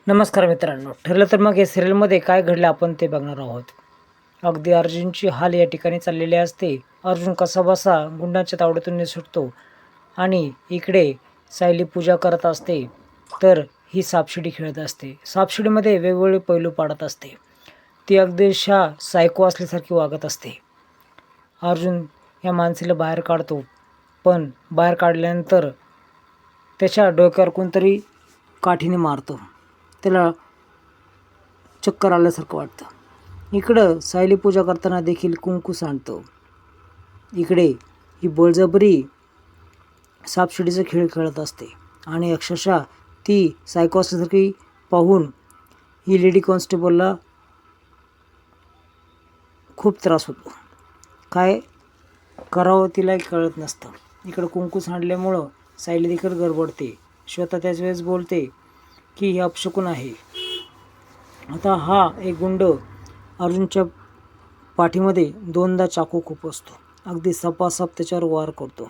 नमस्कार मित्रांनो, ठरलं तर मग या सिरियलमध्ये काय घडलं आपण ते बघणार आहोत. अगदी अर्जुनची हाल या ठिकाणी चाललेली असते. अर्जुन कसाबसा गुंडांच्या तावडीतून सुटतो आणि इकडे सायली पूजा करत असते, तर ही सापशिडी खेळत असते. सापशिडीमध्ये वेगवेगळे पैलू पाडत असते. ती अगदीशा सायको असल्यासारखी वागत असते. अर्जुन या माणसाला बाहेर काढतो, पण बाहेर काढल्यानंतर त्याच्या डोक्यावर कोणतरी काठीने मारतो. त्याला चक्कर आल्यासारखं वाटतं. इकडं सायली पूजा करताना देखील कुंकू सांडतं. इकडे ही बळजबरी सापशिडीचा खेळ खेळत असते आणि अक्षरशः ती सायको असल्यासारखी पाहून ही लेडी कॉन्स्टेबलला खूप त्रास होतो. काय करावं तिलाही कळत नसतं. इकडं कुंकू सांडल्यामुळं सायली देखील गडबडते. श्वेता त्याच वेळेस बोलते की हे अपशकुन आहे. आता हा एक गुंड अर्जुनच्या पाठीमध्ये दोनदा चाकू खुपसतो. अगदी सपासप त्याच्यावर वार करतो.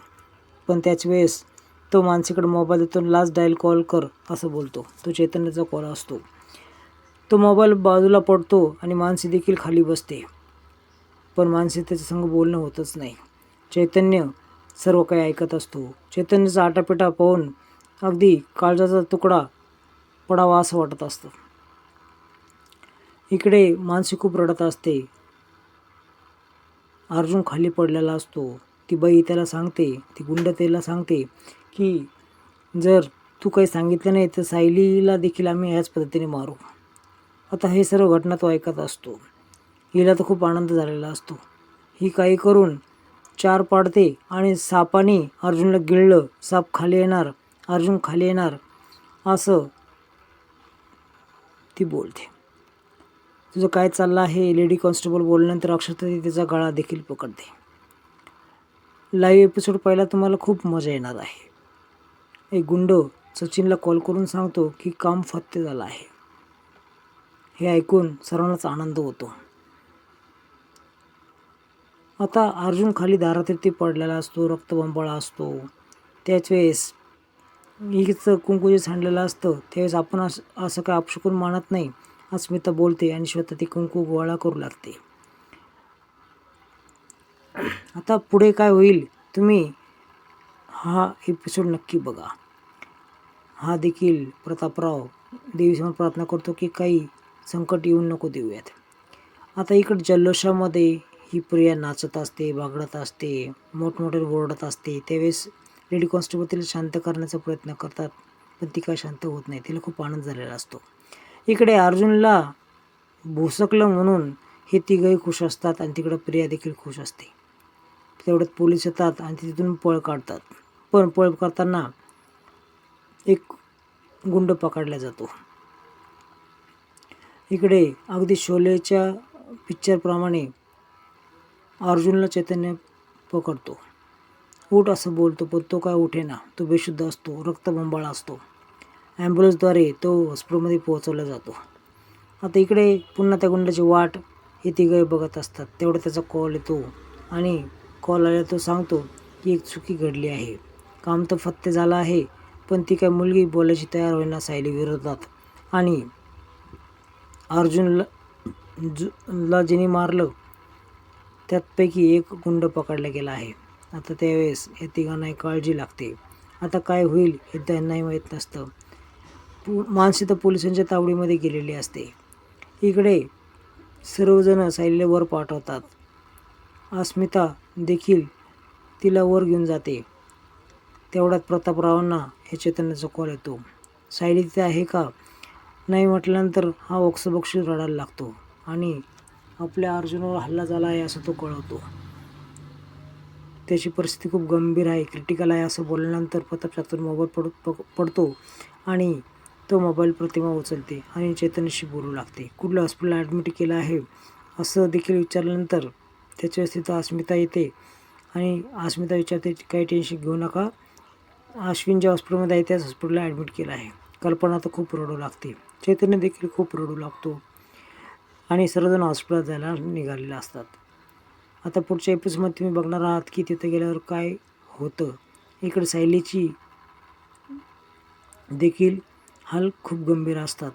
पण त्याच वेळेस तो मानसीकडे मोबाईल देतो. लास्ट डायल कॉल कर असं बोलतो. तो चैतन्याचा कॉल असतो. तो मोबाईल बाजूला पडतो आणि मानसी देखील खाली बसते. पण मानसी त्याच्या संग बोलणं होतच नाही. चैतन्य सर्व काही ऐकत असतो. चैतन्याचा आटापिटा पाहून अगदी काळजाचा तुकडा पडावा असं वाटत असतं. इकडे मानसी खूप रडत असते. अर्जुन खाली पडलेला असतो. ती बाई त्याला सांगते, ती गुंड त्याला सांगते की जर तू काही सांगितलं नाही तर सायलीला देखील आम्ही ह्याच पद्धतीने मारू. आता हे सर्व घटना तो ऐकत असतो. हिला तर खूप आनंद झालेला असतो. ही काही करून चार पाडते आणि सापाने अर्जुनला गिळलं. साप खाली येणार, अर्जुन खाली येणार असं ती बोलते. तुझं काय चाललं आहे लेडी कॉन्स्टेबल बोलल्यानंतर अक्षरशः ती तिचा गळा देखील पकडते. लाईव्ह एपिसोड पाहायला तुम्हाला खूप मजा येणार आहे. एक गुंड सचिनला कॉल करून सांगतो की काम फत्ते झालं आहे. हे ऐकून सर्वांनाच आनंद होतो. आता अर्जुन खाली दारातीर्थी पडलेला असतो. रक्तबंबाळा असतो. त्याच वेळेस हिचं कुंकू जे सांडलेलं असतं त्यावेळेस आपण असं काय अपशकुन मानत नाही. अस्मिता बोलते आणि श्वेता ती कुंकू गोळा करू लागते. आता पुढे काय होईल तुम्ही हा एपिसोड नक्की बघा. हा देखील प्रतापराव देवीसमोर प्रार्थना करतो की काही संकट येऊन नको देऊयात. आता इकडं जल्लोषामध्ये ही प्रिया नाचत असते, बागडत असते, मोठमोठे ओरडत असते. त्यावेळेस लेडी कॉन्स्टेबल तिला शांत करण्याचा प्रयत्न करतात, पण ती काय शांत होत नाही. तिला खूप आनंद झालेला असतो. इकडे अर्जुनला भुसकलं म्हणून हे तिघंही खुश असतात आणि तिकडं प्रिया देखील खुश असते. तेवढ्यात पोलीस येतात आणि तिथून पळ काढतात. पण पळ करताना एक गुंड पकडला जातो. इकडे अगदी शोलेच्या पिक्चरप्रमाणे अर्जुनला चैतन्य पकडतो. उठ असं बोलतो, पण तो काय उठेना. तो बेशुद्ध असतो, रक्तबंबाळा असतो. ॲम्ब्युलन्सद्वारे तो हॉस्पिटलमध्ये पोहोचवला जातो. आता इकडे पुन्हा त्या गुंडाची वाट हे तिघे बघत असतात. तेवढा त्याचा कॉल येतो आणि कॉल आला तो सांगतो की एक चुकी घडली आहे. काम तर फत्ते झालं आहे, पण ती काय मुलगी बोलायची तयार होईना सायली विरोधात. आणि अर्जुनला जिने मारलं त्यापैकी एक गुंड पकडला गेला आहे. आता त्यावेळेस या तिघांना काळजी लागते. आता काय होईल हे त्यांनाही माहीत नसतं. मानसी तर पोलिसांच्या तावडीमध्ये गेलेली असते. इकडे सर्वजण सायलीला वर पाठवतात. अस्मिता देखील तिला वर घेऊन जाते. तेवढ्यात प्रतापरावांना हे चैतन्याचा कॉल येतो. सायली तिथे आहे का नाही म्हटल्यानंतर हा ओक्सबोक्ष रडायला लागतो आणि आपल्या अर्जुनावर हल्ला झाला आहे असं तो कळवतो. त्याची परिस्थिती खूप गंभीर आहे, क्रिटिकल आहे असं बोलल्यानंतर प्रताप त्यातून मोबाईल पडतो आणि तो मोबाईल प्रतिमा उचलते आणि चैतन्यशी बोलू लागते. कुठल्या हॉस्पिटलला ॲडमिट केलं आहे असं देखील विचारल्यानंतर त्याच्या वेळेस तिथं अस्मिता येते आणि अस्मिता विचारते काही टेन्शन घेऊ नका, अश्विन ज्या हॉस्पिटलमध्ये आहे त्याच हॉस्पिटलला ॲडमिट केलं आहे. कल्पना तर खूप रडू लागते. चैतन्य देखील खूप रडू लागतो आणि सर्वजण हॉस्पिटलात जायला निघालेले असतात. आता पुढच्या एपिसोडमध्ये तुम्ही बघणार आहात की तिथे गेल्यावर काय होतं. इकडे सायलीची देखील हाल खूप गंभीर असतात.